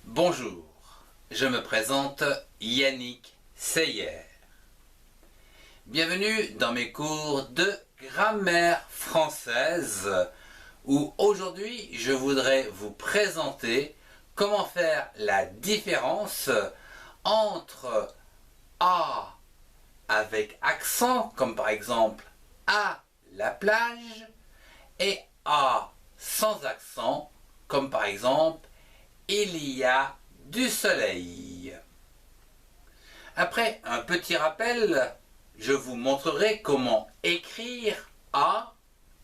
Bonjour, je me présente Yannick Seyer. Bienvenue dans mes cours de grammaire française où aujourd'hui je voudrais vous présenter comment faire la différence entre A avec accent, comme par exemple à la plage, et A sans accent, comme par exemple il y a du soleil. Après un petit rappel, je vous montrerai comment écrire A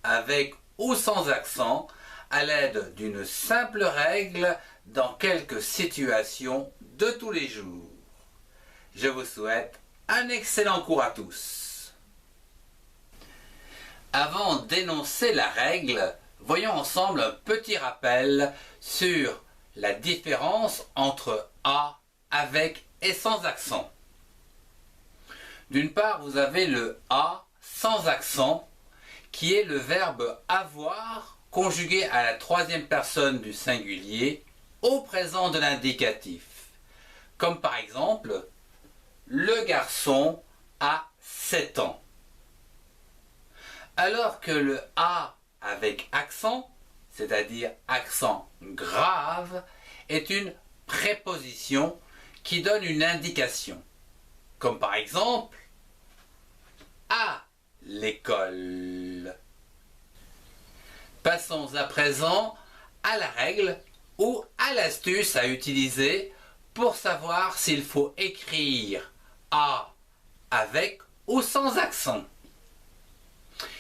avec ou sans accent à l'aide d'une simple règle dans quelques situations de tous les jours. Je vous souhaite un excellent cours à tous. Avant d'énoncer la règle, voyons ensemble un petit rappel sur la différence entre A avec et sans accent. D'une part, vous avez le A sans accent, qui est le verbe avoir conjugué à la troisième personne du singulier au présent de l'indicatif. Comme par exemple, le garçon a 7 ans. Alors que le A avec accent, c'est-à-dire accent grave, est une préposition qui donne une indication. Comme par exemple, à l'école. Passons à présent à la règle ou à l'astuce à utiliser pour savoir s'il faut écrire A avec ou sans accent.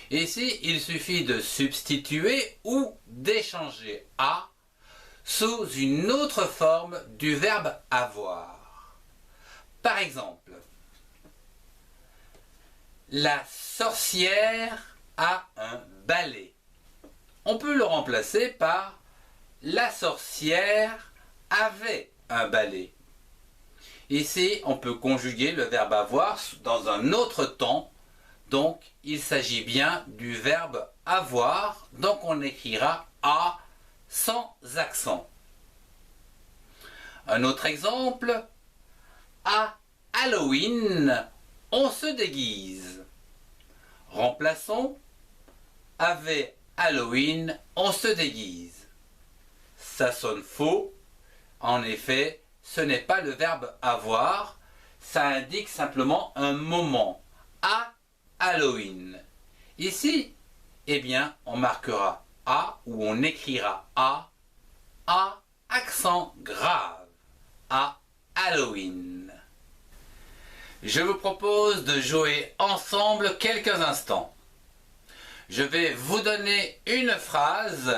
Ici, il suffit de substituer ou d'échanger A sous une autre forme du verbe avoir. Par exemple, la sorcière a un balai. On peut le remplacer par la sorcière avait un balai. Ici, on peut conjuguer le verbe avoir dans un autre temps. Donc, il s'agit bien du verbe avoir. Donc, on écrira A sans accent. Un autre exemple, à Halloween, on se déguise. Remplaçons avec Halloween, on se déguise. Ça sonne faux. En effet, ce n'est pas le verbe avoir. Ça indique simplement un moment. À Halloween. Ici, eh bien, on marquera A ou on écrira A accent grave, à Halloween. Je vous propose de jouer ensemble quelques instants. Je vais vous donner une phrase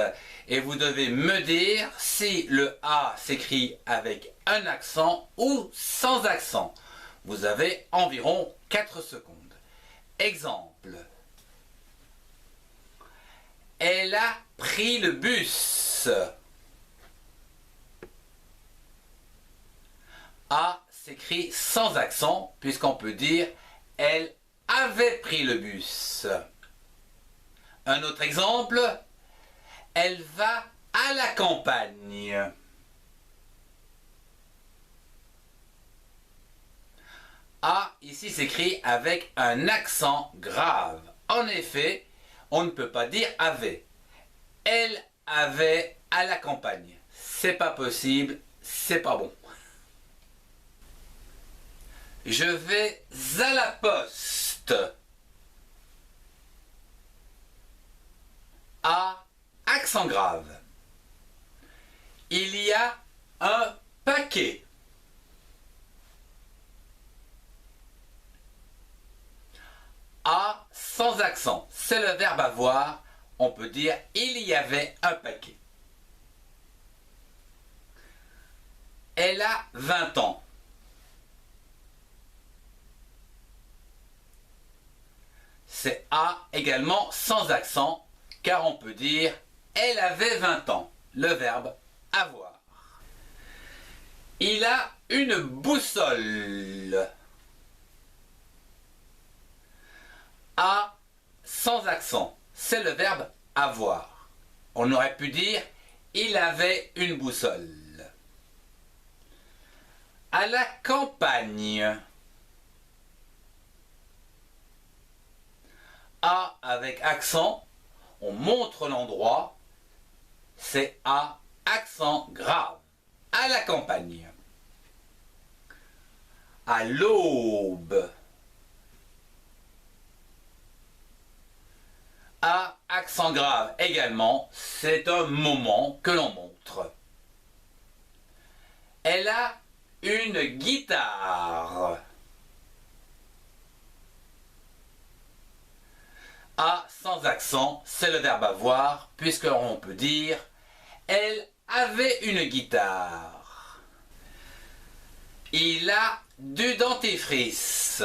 et vous devez me dire si le A s'écrit avec un accent ou sans accent. Vous avez environ 4 secondes. Exemple. Elle a pris le bus. A s'écrit sans accent puisqu'on peut dire elle avait pris le bus. Un autre exemple. Elle va à la campagne. A ici s'écrit avec un accent grave. En effet, on ne peut pas dire avait. Elle avait à la campagne. C'est pas possible, c'est pas bon. Je vais à la poste. A accent grave. Il y a un paquet. A sans accent, c'est le verbe avoir. On peut dire il y avait un paquet. Elle a 20 ans. C'est A également sans accent, car on peut dire elle avait 20 ans, le verbe avoir. Il a une boussole. A sans accent, c'est le verbe avoir. On aurait pu dire il avait une boussole. à la campagne. A avec accent, on montre l'endroit, c'est A, accent grave, à la campagne. À l'aube. A, accent grave également, c'est un moment que l'on montre. Elle a une guitare. A sans accent, c'est le verbe avoir, puisque on peut dire elle avait une guitare. Il a du dentifrice.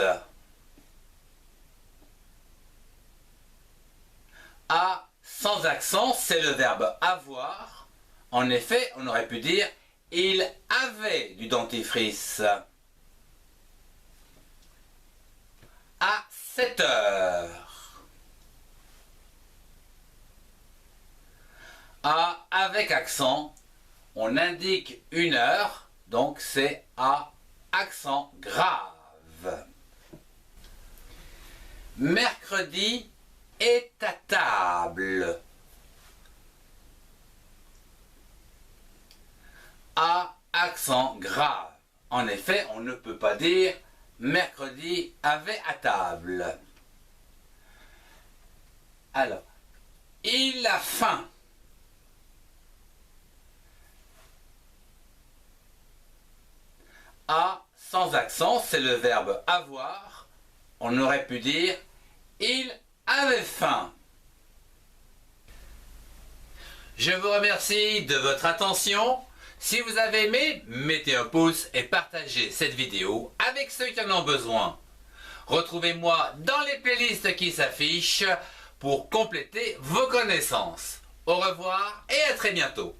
A sans accent, c'est le verbe avoir. En effet, on aurait pu dire il avait du dentifrice. À 7 heures. A avec accent, on indique une heure, donc c'est A accent grave. Mercredi est à table. A accent grave. En effet, on ne peut pas dire mercredi avait à table. Alors, il a faim. A sans accent, c'est le verbe avoir. On aurait pu dire il avait faim. Je vous remercie de votre attention. Si vous avez aimé, mettez un pouce et partagez cette vidéo avec ceux qui en ont besoin. Retrouvez-moi dans les playlists qui s'affichent pour compléter vos connaissances. Au revoir et à très bientôt.